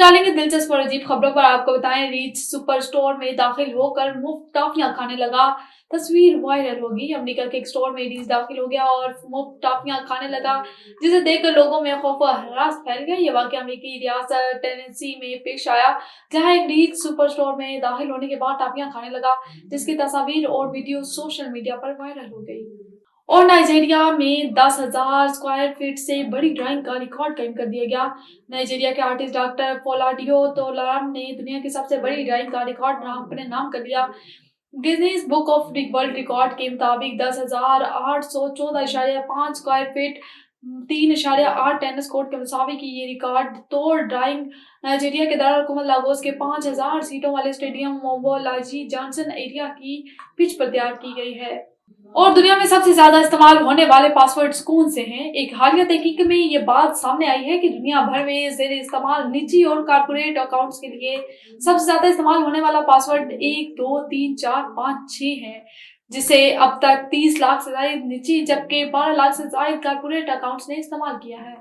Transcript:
डालेंगे दिलचस्प और अजीब खबरों पर। आपको बताएं, रीच सुपर स्टोर में दाखिल होकर मुफ्त टॉफियां खाने लगा, तस्वीर वायरल होगी। अमेरिका के एक स्टोर में रीच दाखिल हो गया और मुफ्त टॉफियां खाने लगा, जिसे देखकर लोगों में खौफ और हरास फैल गया। ये वाकया अमेरिकी रियासत टेनेसी में पेश आया, जहां एक रीच सुपर स्टोर में दाखिल होने के बाद टॉफियां खाने लगा, जिसकी तस्वीर और वीडियो सोशल मीडिया पर वायरल हो गई। और नाइजीरिया में 10,000 स्क्वायर फीट से बड़ी ड्राइंग का रिकॉर्ड कायम कर दिया गया। नाइजीरिया के आर्टिस्ट डॉक्टर फोलाडियो तोलाराम ने दुनिया की सबसे बड़ी ड्राइंग का रिकॉर्ड अपने नाम कर लिया। Guinness book of world record के मुताबिक 10,814.5 स्क्वायर फीट 3.8 टेनिस कोर्ट के मुसावी की ये रिकॉर्ड तोड़ ड्राइंग नाइजीरिया के दारुल लागोस के 5,000 सीटों वाले स्टेडियम मोबोलाजी जॉनसन एरिया की पिच पर तैयार की गई है। और दुनिया में सबसे ज्यादा इस्तेमाल होने वाले पासवर्ड्स कौन से हैं? एक हालिया तहकीक में ये बात सामने आई है कि दुनिया भर में जेर इस्तेमाल निजी और कॉर्पोरेट अकाउंट्स के लिए सबसे ज्यादा इस्तेमाल होने वाला पासवर्ड 1 2 3 4 5 6 है, जिसे अब तक 30 लाख से ज्यादा निजी जबकि 12 लाख से ज्यादा कॉर्पोरेट अकाउंट्स ने इस्तेमाल किया है।